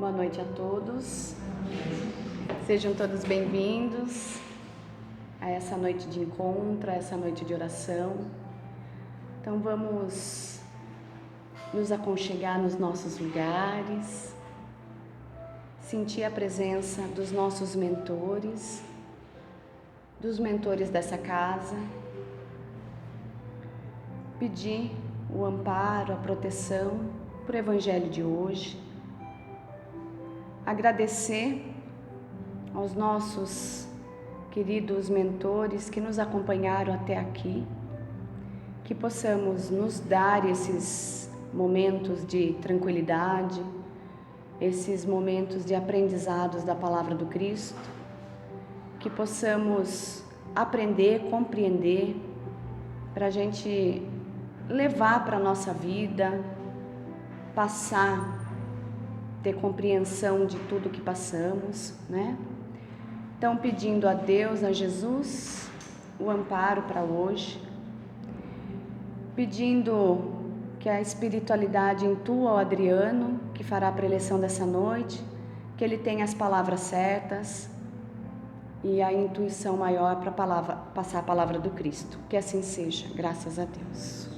Boa noite a todos. Sejam todos bem-vindos a essa noite de encontro, a essa noite de oração. Então vamos nos aconchegar nos nossos lugares, sentir a presença dos nossos mentores, dos mentores dessa casa, pedir o amparo, a proteção para o Evangelho de hoje, agradecer aos nossos queridos mentores que nos acompanharam até aqui, que possamos nos dar esses momentos de tranquilidade, esses momentos de aprendizados da Palavra do Cristo, que possamos aprender, compreender, para a gente levar para a nossa vida, passar, ter compreensão de tudo que passamos, né? Então, pedindo a Deus, a Jesus, o amparo para hoje, pedindo que a espiritualidade intua ao Adriano, que fará a preleção dessa noite, que ele tenha as palavras certas e a intuição maior para passar a palavra do Cristo. Que assim seja, graças a Deus.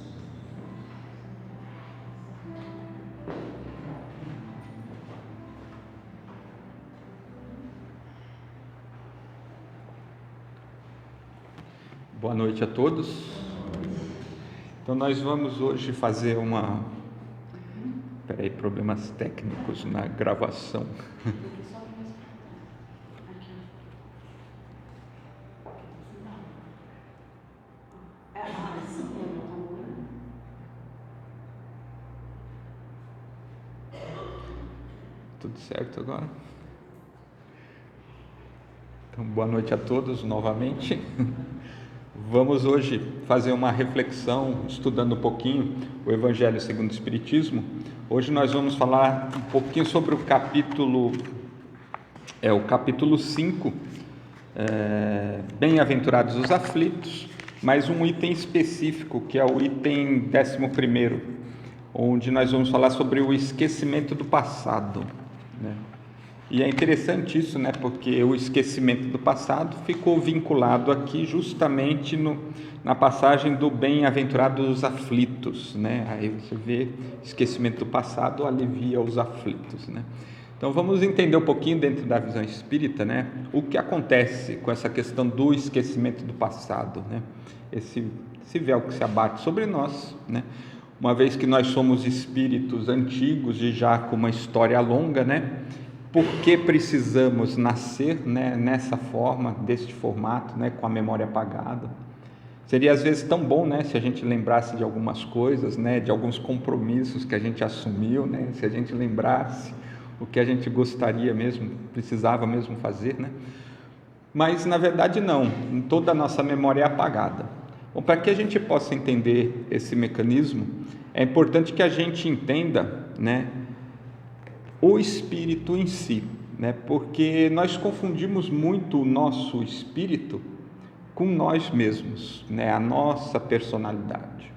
Boa noite a todos. Então nós vamos hoje fazer problemas técnicos na gravação. Tudo certo agora? Então, boa noite a todos novamente. Vamos hoje fazer uma reflexão, estudando um pouquinho o Evangelho segundo o Espiritismo. Hoje nós vamos falar um pouquinho sobre o capítulo 5, Bem-aventurados os aflitos, mas um item específico, que é o item 11º, onde nós vamos falar sobre o esquecimento do passado, né? E é interessante isso, né? Porque o esquecimento do passado ficou vinculado aqui justamente na passagem do bem-aventurado os aflitos, né? Aí você vê, esquecimento do passado alivia os aflitos, né? Então vamos entender um pouquinho dentro da visão espírita, né? O que acontece com essa questão do esquecimento do passado, né? Esse véu que se abate sobre nós, né? Uma vez que nós somos espíritos antigos e já com uma história longa, né? Por que precisamos nascer, né, nessa forma, deste formato, né, com a memória apagada? Seria às vezes tão bom, né, se a gente lembrasse de algumas coisas, né, de alguns compromissos que a gente assumiu, né, se a gente lembrasse o que a gente gostaria mesmo, precisava mesmo fazer, né? Mas na verdade não, toda a nossa memória é apagada. Bom, para que a gente possa entender esse mecanismo, é importante que a gente entenda, né, o espírito em si, né? Porque nós confundimos muito o nosso espírito com nós mesmos, né? A nossa personalidade.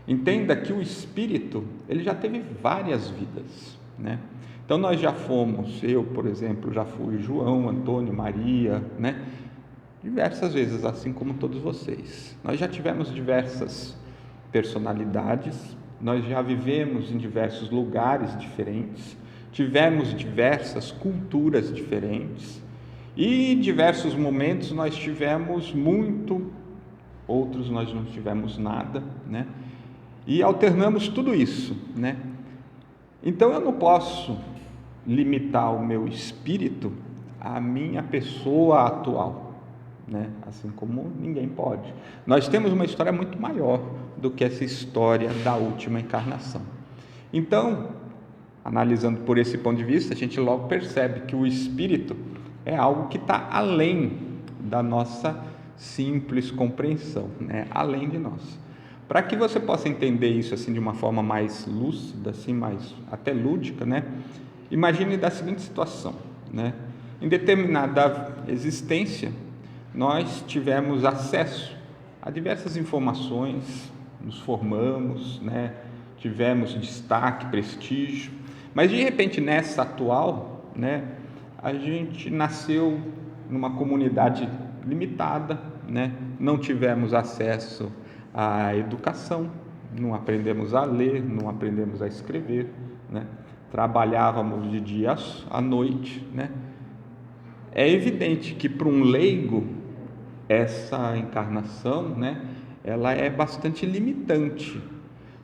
Entenda que o espírito, ele já teve várias vidas, né? Então nós já fomos, eu, por exemplo, já fui João, Antônio, Maria, né? Diversas vezes, assim como todos vocês. Nós já tivemos diversas personalidades, nós já vivemos em diversos lugares diferentes, tivemos diversas culturas diferentes e em diversos momentos nós tivemos muito, outros nós não tivemos nada, né? E alternamos tudo isso, né? Então eu não posso limitar o meu espírito à minha pessoa atual, né? Assim como ninguém pode. Nós temos uma história muito maior do que essa história da última encarnação. Então, analisando por esse ponto de vista, a gente logo percebe que o espírito é algo que está além da nossa simples compreensão, né? Além de nós. Para que você possa entender isso assim de uma forma mais lúcida, assim, mais até lúdica, né? Imagine da seguinte situação, né? Em determinada existência, nós tivemos acesso a diversas informações, nos formamos, né? Tivemos destaque, prestígio, Mas de repente nessa atual, né, a gente nasceu numa comunidade limitada, né? Não tivemos acesso à educação, não aprendemos a ler, não aprendemos a escrever, né? Trabalhávamos de dia à noite, né? É evidente que para um leigo essa encarnação, né, ela é bastante limitante.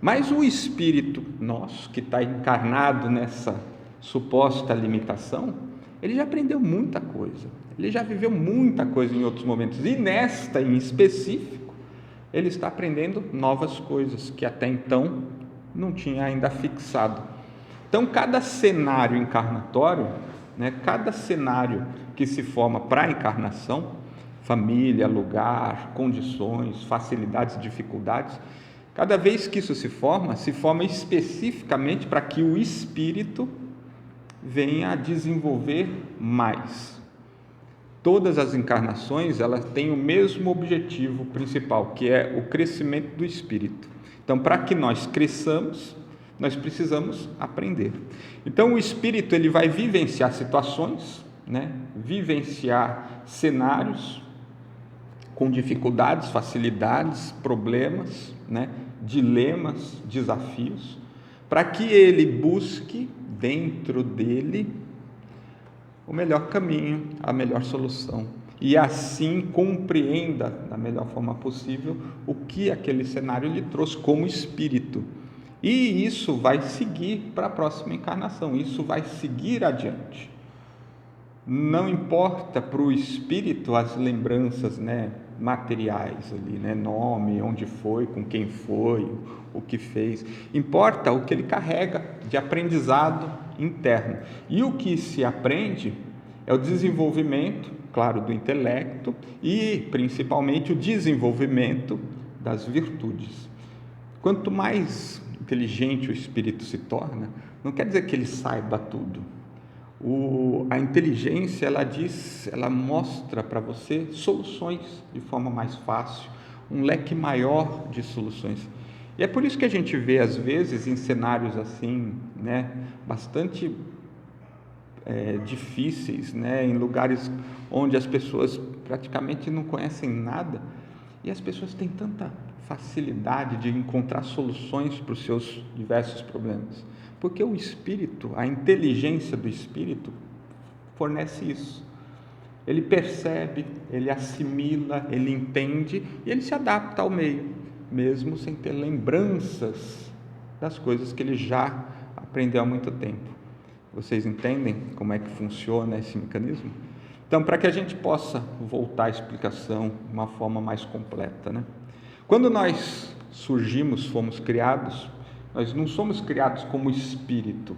Mas o espírito nosso que está encarnado nessa suposta limitação, ele já aprendeu muita coisa, ele já viveu muita coisa em outros momentos, e nesta em específico, ele está aprendendo novas coisas que até então não tinha ainda fixado. Então, cada cenário encarnatório, né, cada cenário que se forma para a encarnação, família, lugar, condições, facilidades, dificuldades, cada vez que isso se forma especificamente para que o espírito venha a desenvolver mais. Todas as encarnações, elas têm o mesmo objetivo principal, que é o crescimento do espírito. Então, para que nós cresçamos, nós precisamos aprender. Então, o espírito ele vai vivenciar situações, né? Vivenciar cenários com dificuldades, facilidades, problemas, né? Dilemas, desafios, para que ele busque dentro dele o melhor caminho, a melhor solução, e assim compreenda da melhor forma possível o que aquele cenário lhe trouxe como espírito. E isso vai seguir para a próxima encarnação, isso vai seguir adiante. Não importa para o espírito as lembranças, né, materiais ali, né, nome, onde foi, com quem foi, o que fez. Importa o que ele carrega de aprendizado interno. E o que se aprende é o desenvolvimento, claro, do intelecto e principalmente o desenvolvimento das virtudes. Quanto mais inteligente o espírito se torna, não quer dizer que ele saiba tudo. A inteligência, ela mostra para você soluções de forma mais fácil, um leque maior de soluções. E é por isso que a gente vê, às vezes, em cenários assim, né, bastante difíceis, né, em lugares onde as pessoas praticamente não conhecem nada, e as pessoas têm tanta facilidade de encontrar soluções para os seus diversos problemas. Porque o espírito, a inteligência do espírito fornece isso. Ele percebe, ele assimila, ele entende e ele se adapta ao meio, mesmo sem ter lembranças das coisas que ele já aprendeu há muito tempo. Vocês entendem como é que funciona esse mecanismo? Então, para que a gente possa voltar à explicação de uma forma mais completa, né? Quando nós surgimos, fomos criados, nós não somos criados como espírito,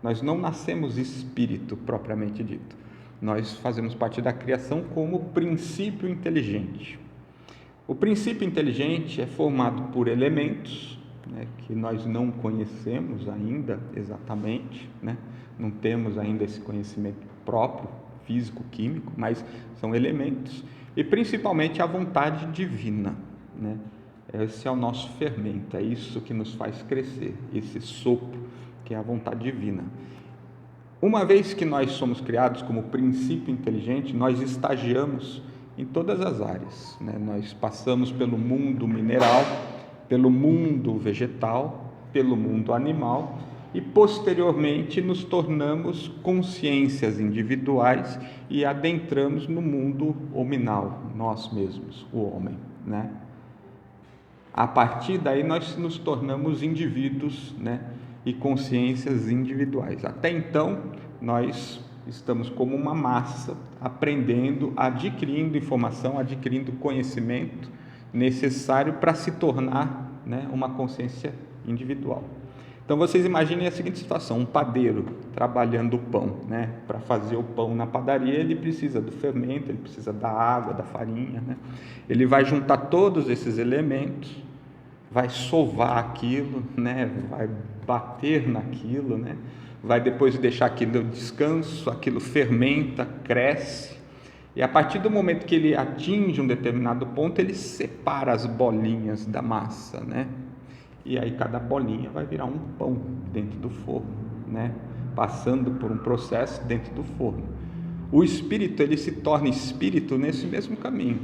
nós não nascemos espírito propriamente dito, nós fazemos parte da criação como princípio inteligente. O princípio inteligente é formado por elementos, né, que nós não conhecemos ainda exatamente, né, não temos ainda esse conhecimento próprio, físico-químico, mas são elementos, e principalmente a vontade divina, né? Esse é o nosso fermento, é isso que nos faz crescer, esse sopro que é a vontade divina. Uma vez que nós somos criados como princípio inteligente, nós estagiamos em todas as áreas, né? Nós passamos pelo mundo mineral, pelo mundo vegetal, pelo mundo animal e posteriormente nos tornamos consciências individuais e adentramos no mundo hominal, nós mesmos, o homem, né? A partir daí nós nos tornamos indivíduos, né, e consciências individuais. Até então nós estamos como uma massa, aprendendo, adquirindo informação, adquirindo conhecimento necessário para se tornar, né, uma consciência individual. Então vocês imaginem a seguinte situação: um padeiro trabalhando o pão, né? Para fazer o pão na padaria ele precisa do fermento, ele precisa da água, da farinha, né? Ele vai juntar todos esses elementos, vai sovar aquilo, né? Vai bater naquilo, né? Vai depois deixar aquilo descanso, aquilo fermenta, cresce, e a partir do momento que ele atinge um determinado ponto, ele separa as bolinhas da massa, né? E aí cada bolinha vai virar um pão dentro do forno. né? Passando por um processo dentro do forno. O espírito, ele se torna espírito nesse mesmo caminho.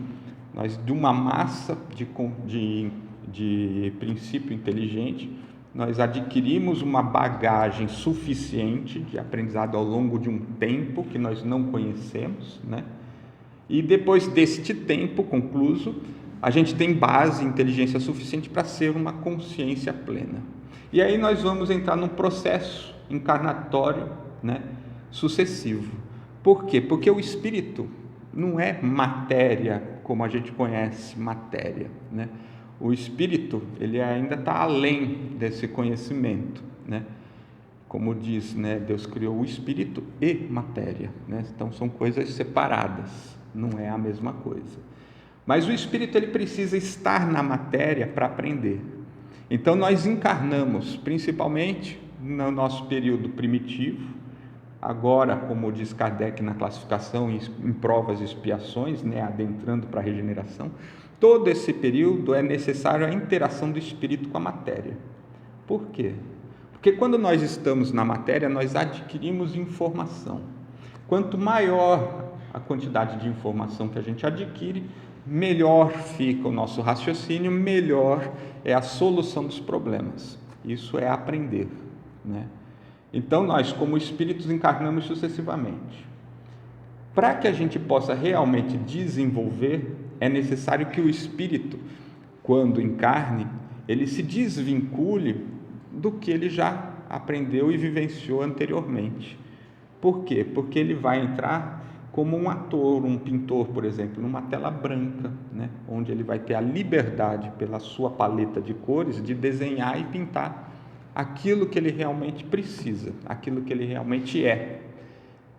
Nós, de uma massa de princípio inteligente, nós adquirimos uma bagagem suficiente de aprendizado ao longo de um tempo que nós não conhecemos, né? E depois deste tempo concluso, a gente tem base, inteligência suficiente para ser uma consciência plena. E aí nós vamos entrar num processo encarnatório, né, sucessivo. Por quê? Porque o espírito não é matéria como a gente conhece matéria, né? O espírito, ele ainda está além desse conhecimento, né? Como diz, né, Deus criou o espírito e matéria, né? Então são coisas separadas, não é a mesma coisa. Mas o espírito, ele precisa estar na matéria para aprender. Então nós encarnamos principalmente no nosso período primitivo. Agora, como diz Kardec na classificação em provas e expiações, né, adentrando para a regeneração, todo esse período é necessário a interação do espírito com a matéria. Por quê? Porque quando nós estamos na matéria, nós adquirimos informação. Quanto maior a quantidade de informação que a gente adquire, melhor fica o nosso raciocínio, melhor é a solução dos problemas. Isso é aprender, né? Então, nós, como espíritos, encarnamos sucessivamente. Para que a gente possa realmente desenvolver, é necessário que o espírito, quando encarne, ele se desvincule do que ele já aprendeu e vivenciou anteriormente. Por quê? Porque ele vai entrar como um ator, um pintor, por exemplo, numa tela branca, né? Onde ele vai ter a liberdade, pela sua paleta de cores, de desenhar e pintar aquilo que ele realmente precisa, aquilo que ele realmente é.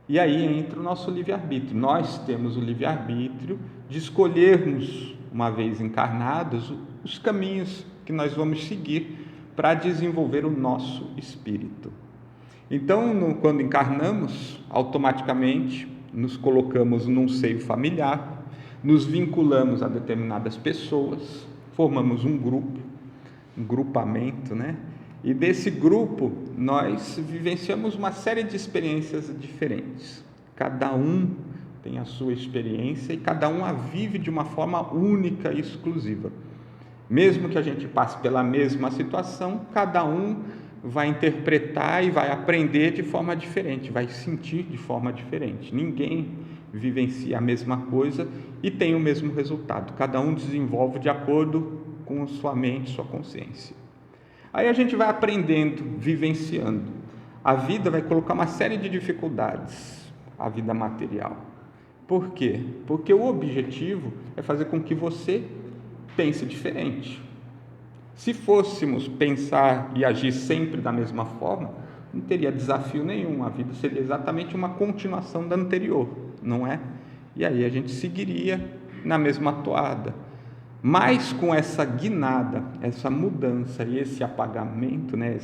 E aí entra o nosso livre-arbítrio. Nós temos o livre-arbítrio de escolhermos, uma vez encarnados, os caminhos que nós vamos seguir para desenvolver o nosso espírito. Então, quando encarnamos, automaticamente nos colocamos num seio familiar, nos vinculamos a determinadas pessoas, formamos um grupo, um grupamento, né? E desse grupo, nós vivenciamos uma série de experiências diferentes. Cada um tem a sua experiência e cada um a vive de uma forma única e exclusiva. Mesmo que a gente passe pela mesma situação, cada um vai interpretar e vai aprender de forma diferente, vai sentir de forma diferente. Ninguém vivencia a mesma coisa e tem o mesmo resultado. Cada um desenvolve de acordo com sua mente, sua consciência. Aí a gente vai aprendendo, vivenciando. A vida vai colocar uma série de dificuldades, a vida material. Por quê? Porque o objetivo é fazer com que você pense diferente. Se fôssemos pensar e agir sempre da mesma forma, não teria desafio nenhum. A vida seria exatamente uma continuação da anterior, não é? E aí a gente seguiria na mesma toada. Mas com essa guinada, essa mudança e esse apagamento, né,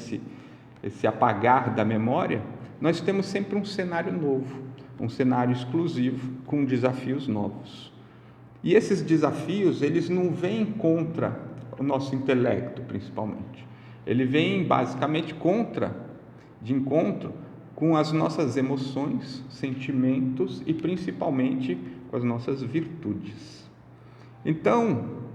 esse apagar da memória, nós temos sempre um cenário novo, um cenário exclusivo, com desafios novos. E esses desafios, eles não vêm contra o nosso intelecto, principalmente. Ele vem basicamente de encontro com as nossas emoções, sentimentos e principalmente com as nossas virtudes. Então,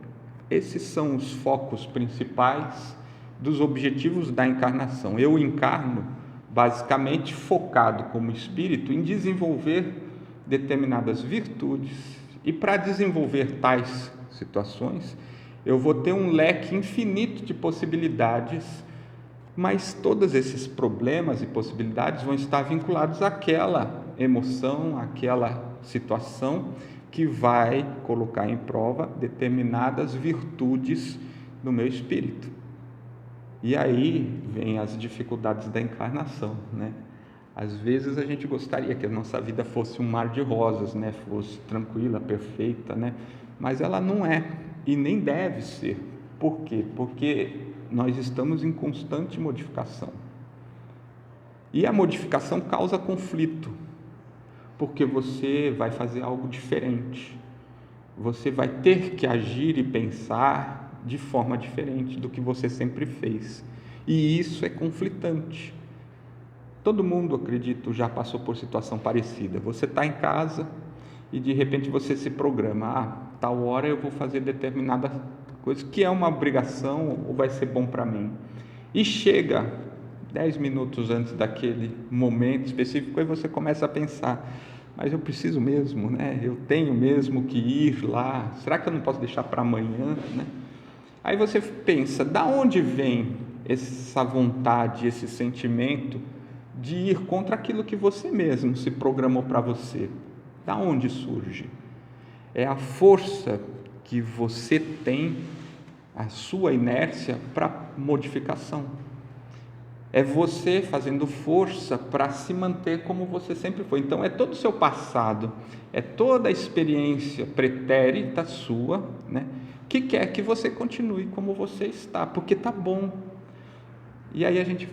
esses são os focos principais dos objetivos da encarnação. Eu encarno basicamente focado como espírito em desenvolver determinadas virtudes, e para desenvolver tais situações, eu vou ter um leque infinito de possibilidades, mas todos esses problemas e possibilidades vão estar vinculados àquela emoção, àquela situação que vai colocar em prova determinadas virtudes no meu espírito. E aí vem as dificuldades da encarnação, né? Às vezes a gente gostaria que a nossa vida fosse um mar de rosas, né? Fosse tranquila, perfeita, né? Mas ela não é e nem deve ser. Por quê? Porque nós estamos em constante modificação. E a modificação causa conflito, porque você vai fazer algo diferente. Você vai ter que agir e pensar de forma diferente do que você sempre fez. E isso é conflitante. Todo mundo, acredito, já passou por situação parecida. Você está em casa e de repente você se programa, tal hora eu vou fazer determinada coisa que é uma obrigação ou vai ser bom para mim. E chega 10 minutos antes daquele momento específico e você começa a pensar, mas eu preciso mesmo, né? Eu tenho mesmo que ir lá, será que eu não posso deixar para amanhã, né? Aí você pensa, da onde vem essa vontade, esse sentimento de ir contra aquilo que você mesmo se programou para você? Da onde surge? É a força que você tem, a sua inércia para modificação. É você fazendo força para se manter como você sempre foi. Então é todo o seu passado, é toda a experiência pretérita sua, né, que quer que você continue como você está, porque está bom. E aí a gente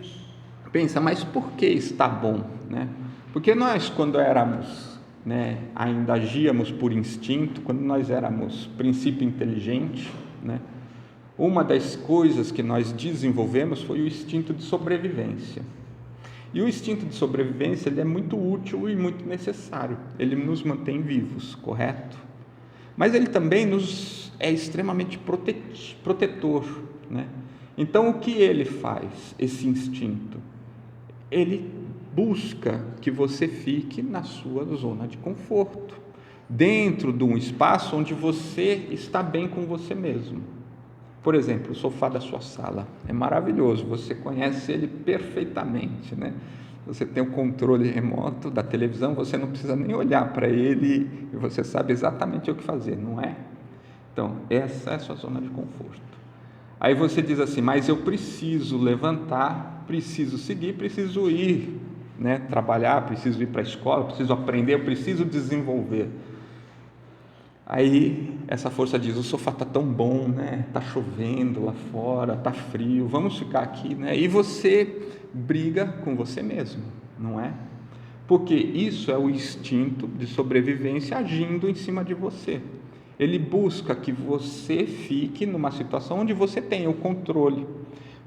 pensa, mas por que está bom, né? Porque nós, quando éramos, né, ainda agíamos por instinto, quando nós éramos princípio inteligente, né, uma das coisas que nós desenvolvemos foi o instinto de sobrevivência. E o instinto de sobrevivência, ele é muito útil e muito necessário. Ele nos mantém vivos, correto? Mas ele também nos é extremamente protetor, né? Então, o que ele faz, esse instinto? Ele busca que você fique na sua zona de conforto, dentro de um espaço onde você está bem com você mesmo. Por exemplo, o sofá da sua sala é maravilhoso, você conhece ele perfeitamente, né? Você tem o controle remoto da televisão, você não precisa nem olhar para ele e você sabe exatamente o que fazer, não é? Então, essa é a sua zona de conforto. Aí você diz assim, mas eu preciso levantar, preciso seguir, preciso ir, né? Trabalhar, preciso ir para a escola, preciso aprender, eu preciso desenvolver. Aí essa força diz, o sofá está tão bom, né? Está chovendo lá fora, está frio, vamos ficar aqui, né? E você briga com você mesmo, não é? Porque isso é o instinto de sobrevivência agindo em cima de você. Ele busca que você fique numa situação onde você tenha o controle.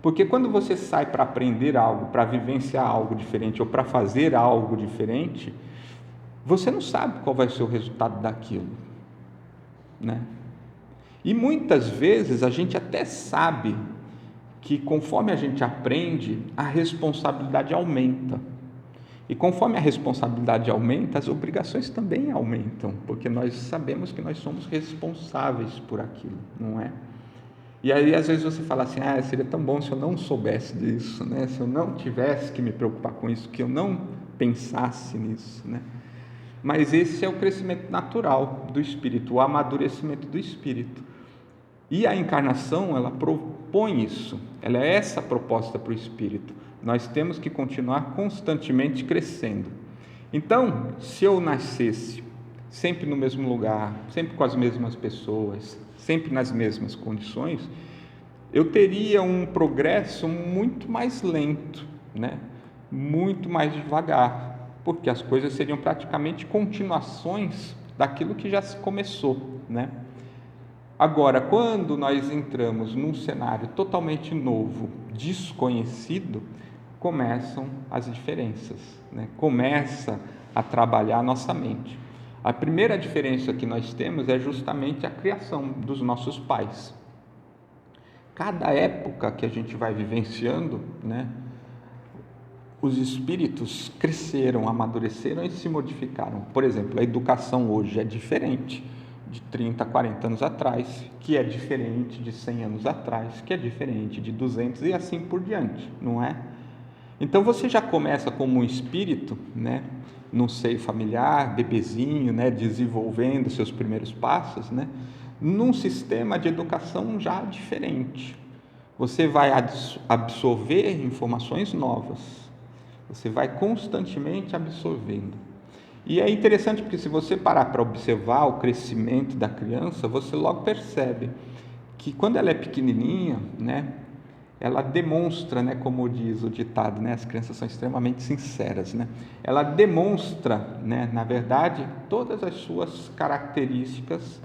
Porque quando você sai para aprender algo, para vivenciar algo diferente ou para fazer algo diferente, você não sabe qual vai ser o resultado daquilo, né? E muitas vezes a gente até sabe que conforme a gente aprende, a responsabilidade aumenta. E conforme a responsabilidade aumenta, as obrigações também aumentam, porque nós sabemos que nós somos responsáveis por aquilo, não é? E aí às vezes você fala assim, seria tão bom se eu não soubesse disso, né? Se eu não tivesse que me preocupar com isso, que eu não pensasse nisso, né? Mas esse é o crescimento natural do espírito, o amadurecimento do espírito. E a encarnação, ela propõe isso, ela é essa proposta para o espírito. Nós temos que continuar constantemente crescendo. Então, se eu nascesse sempre no mesmo lugar, sempre com as mesmas pessoas, sempre nas mesmas condições, eu teria um progresso muito mais lento, né? Muito mais devagar, porque as coisas seriam praticamente continuações daquilo que já se começou, né? Agora, quando nós entramos num cenário totalmente novo, desconhecido, começam as diferenças, né? Começa a trabalhar a nossa mente. A primeira diferença que nós temos é justamente a criação dos nossos pais. Cada época que a gente vai vivenciando, né, os espíritos cresceram, amadureceram e se modificaram. Por exemplo, a educação hoje é diferente de 30, 40 anos atrás, que é diferente de 100 anos atrás, que é diferente de 200 e assim por diante, não é? Então você já começa como um espírito, né, num seio familiar, bebezinho, né, desenvolvendo seus primeiros passos, né, num sistema de educação já diferente. Você vai absorver informações novas, você vai constantemente absorvendo. E é interessante porque se você parar para observar o crescimento da criança, você logo percebe que quando ela é pequenininha, né, ela demonstra, né, como diz o ditado, né, as crianças são extremamente sinceras, né? Ela demonstra, né, na verdade, todas as suas características,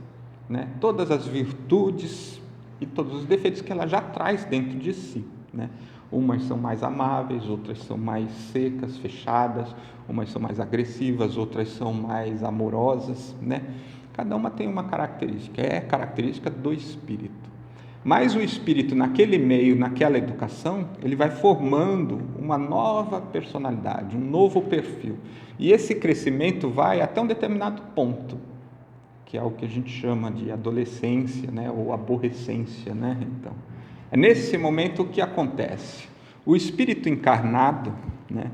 né, todas as virtudes e todos os defeitos que ela já traz dentro de si, né? Umas são mais amáveis, outras são mais secas, fechadas, umas são mais agressivas, outras são mais amorosas, né? Cada uma tem uma característica, é característica do espírito. Mas o espírito, naquele meio, naquela educação, ele vai formando uma nova personalidade, um novo perfil. E esse crescimento vai até um determinado ponto, que é o que a gente chama de adolescência, né, ou aborrecência, né? Então, é nesse momento que acontece. O espírito encarnado, né,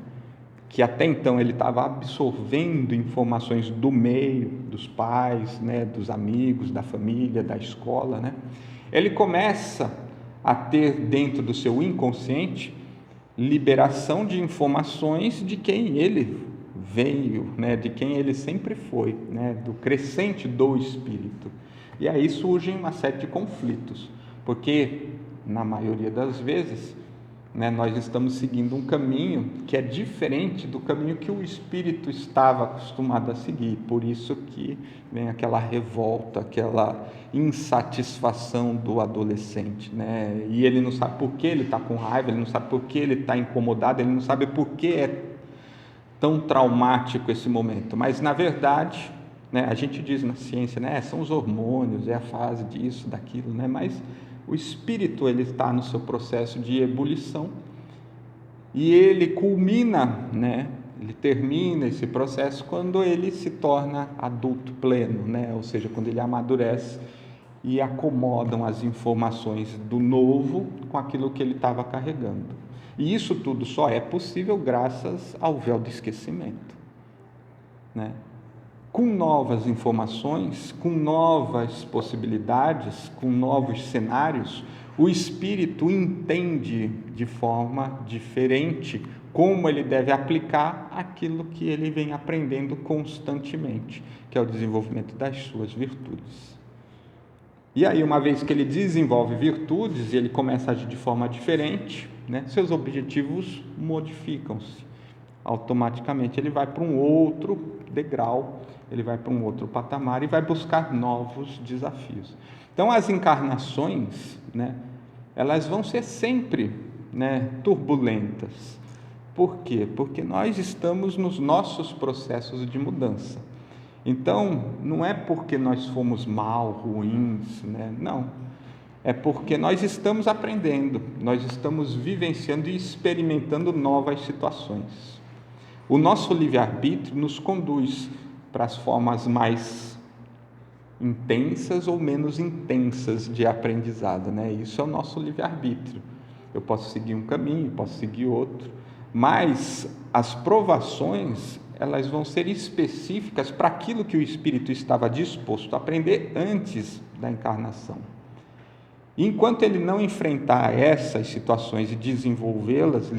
que até então ele estava absorvendo informações do meio, dos pais, né, dos amigos, da família, da escola, né? Ele começa a ter dentro do seu inconsciente liberação de informações de quem ele veio, né, de quem ele sempre foi, né, do crescente do espírito. E aí surgem uma série de conflitos, porque na maioria das vezes, né, nós estamos seguindo um caminho que é diferente do caminho que o espírito estava acostumado a seguir. Por isso que vem aquela revolta, aquela insatisfação do adolescente, né? E ele não sabe por que ele está com raiva, ele não sabe por que ele está incomodado, ele não sabe por que é tão traumático esse momento. Mas na verdade, né, a gente diz na ciência, né, são os hormônios, é a fase disso, daquilo, né? Mas o espírito, ele está no seu processo de ebulição e ele culmina, né? Ele termina esse processo quando ele se torna adulto pleno, né? Ou seja, quando ele amadurece e acomodam as informações do novo com aquilo que ele estava carregando. E isso tudo só é possível graças ao véu do esquecimento, né? Com novas informações, com novas possibilidades, com novos cenários, o espírito entende de forma diferente como ele deve aplicar aquilo que ele vem aprendendo constantemente, que é o desenvolvimento das suas virtudes. E aí, uma vez que ele desenvolve virtudes e ele começa a agir de forma diferente, né, seus objetivos modificam-se. Automaticamente ele vai para um outro degrau, ele vai para um outro patamar e vai buscar novos desafios. Então, as encarnações, né, elas vão ser sempre, né, turbulentas. Por quê? Porque nós estamos nos nossos processos de mudança. Então, não é porque nós fomos mal, ruins, né? Não. É porque nós estamos aprendendo, nós estamos vivenciando e experimentando novas situações. O nosso livre-arbítrio nos conduz para as formas mais intensas ou menos intensas de aprendizado, né? Isso é o nosso livre-arbítrio. Eu posso seguir um caminho, posso seguir outro, mas as provações, elas vão ser específicas para aquilo que o espírito estava disposto a aprender antes da encarnação. Enquanto ele não enfrentar essas situações e desenvolvê-las,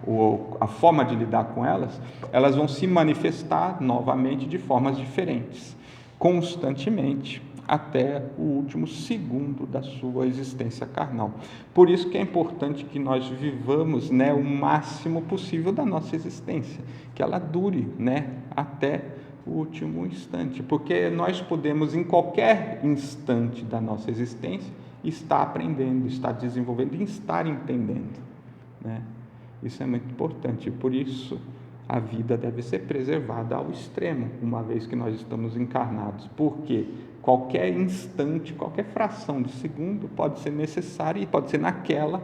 ou a forma de lidar com elas, elas vão se manifestar novamente de formas diferentes, constantemente, até o último segundo da sua existência carnal. Por isso que é importante que nós vivamos, né, o máximo possível da nossa existência, que ela dure, né, até o último instante, porque nós podemos, em qualquer instante da nossa existência, estar aprendendo, estar desenvolvendo e estar entendendo, né? Isso é muito importante, por isso a vida deve ser preservada ao extremo, uma vez que nós estamos encarnados, porque qualquer instante, qualquer fração de segundo pode ser necessária e pode ser naquela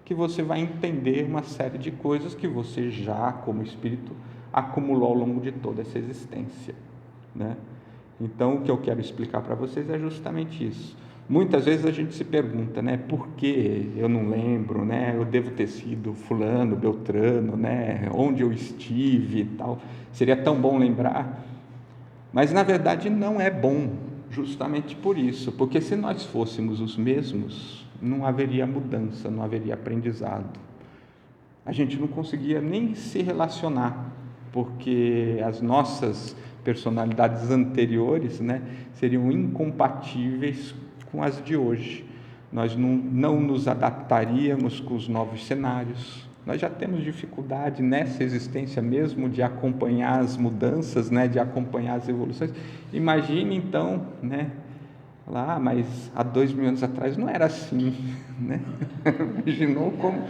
que você vai entender uma série de coisas que você já, como espírito, acumulou ao longo de toda essa existência, né? Então, o que eu quero explicar para vocês é justamente isso. Muitas vezes a gente se pergunta, né, por que eu não lembro, né, eu devo ter sido fulano, beltrano, né, onde eu estive e tal, seria tão bom lembrar, mas na verdade não é bom, justamente por isso, porque se nós fôssemos os mesmos, não haveria mudança, não haveria aprendizado, a gente não conseguia nem se relacionar, porque as nossas personalidades anteriores, né, seriam incompatíveis com as de hoje. Nós não nos adaptaríamos com os novos cenários. Nós já temos dificuldade nessa existência mesmo de acompanhar as mudanças, né, de acompanhar as evoluções. Imagine então, né, mas há 2000 anos atrás não era assim, né? Imaginou como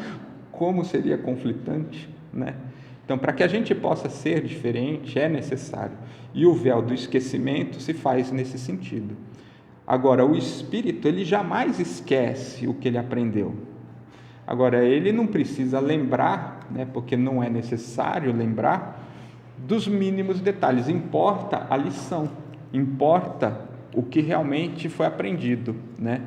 como seria conflitante, né? Então, para que a gente possa ser diferente, é necessário. E o véu do esquecimento se faz nesse sentido. Agora, o espírito, ele jamais esquece o que ele aprendeu. Agora, ele não precisa lembrar, né, porque não é necessário lembrar, dos mínimos detalhes. Importa a lição, importa o que realmente foi aprendido, né?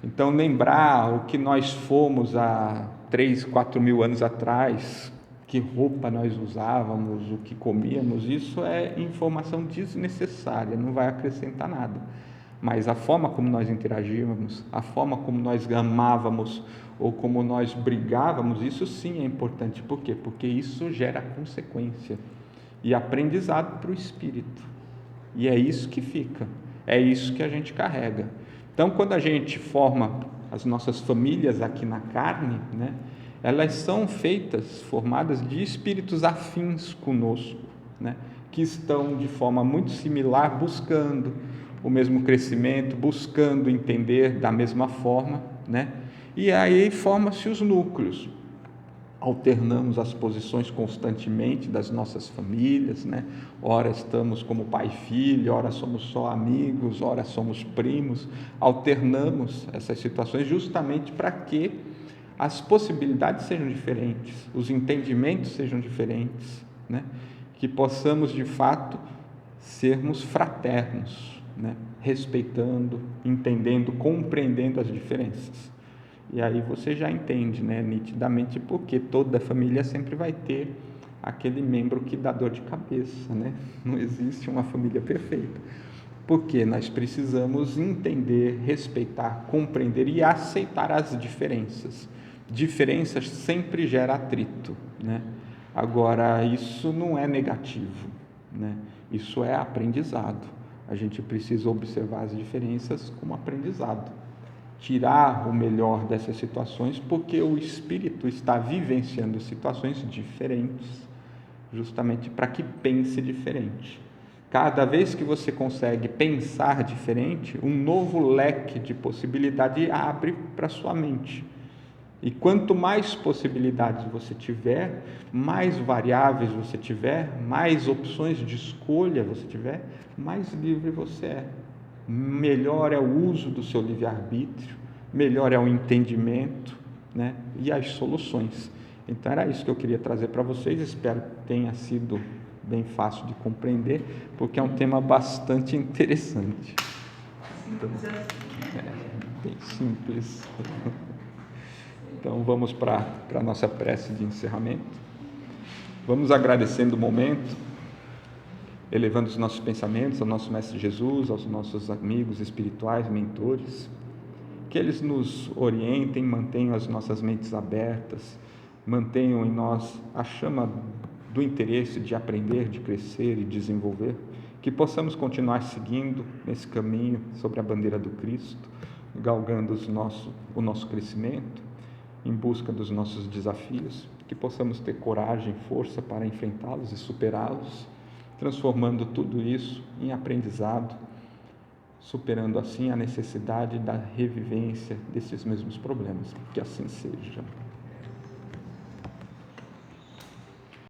Então, lembrar o que nós fomos há 3, 4 mil anos atrás, que roupa nós usávamos, o que comíamos, isso é informação desnecessária, não vai acrescentar nada. Mas a forma como nós interagíamos, a forma como nós amávamos ou como nós brigávamos, isso sim é importante. Por quê? Porque isso gera consequência e aprendizado para o espírito. E é isso que fica, é isso que a gente carrega. Então, quando a gente forma as nossas famílias aqui na carne, né, elas são formadas de espíritos afins conosco, né, que estão de forma muito similar, buscando o mesmo crescimento, buscando entender da mesma forma, né? E aí formam-se os núcleos. Alternamos as posições constantemente das nossas famílias, né? Ora estamos como pai e filho, ora somos só amigos, ora somos primos. Alternamos essas situações justamente para que as possibilidades sejam diferentes, os entendimentos sejam diferentes, né? Que possamos de fato sermos fraternos, né? Respeitando, entendendo, compreendendo as diferenças. E aí você já entende, né, nitidamente, porque toda família sempre vai ter aquele membro que dá dor de cabeça, né? Não existe uma família perfeita. Porque nós precisamos entender, respeitar, compreender e aceitar as diferenças. Diferenças sempre gera atrito, né? Agora, isso não é negativo, né? Isso é aprendizado. A gente precisa observar as diferenças como aprendizado. Tirar o melhor dessas situações, porque o espírito está vivenciando situações diferentes, justamente para que pense diferente. Cada vez que você consegue pensar diferente, um novo leque de possibilidade abre para sua mente. E quanto mais possibilidades você tiver, mais variáveis você tiver, mais opções de escolha você tiver, mais livre você é. Melhor é o uso do seu livre-arbítrio, melhor é o entendimento, né? E as soluções. Então era isso que eu queria trazer para vocês, espero que tenha sido bem fácil de compreender, porque é um tema bastante interessante. Então, bem simples. Então vamos para a nossa prece de encerramento. Vamos agradecendo o momento, elevando os nossos pensamentos ao nosso Mestre Jesus, aos nossos amigos espirituais, mentores, que eles nos orientem, mantenham as nossas mentes abertas, mantenham em nós a chama do interesse de aprender, de crescer e desenvolver, que possamos continuar seguindo nesse caminho sobre a bandeira do Cristo, galgando o nosso crescimento, em busca dos nossos desafios, que possamos ter coragem, força para enfrentá-los e superá-los, transformando tudo isso em aprendizado, superando assim a necessidade da revivência desses mesmos problemas. Que assim seja.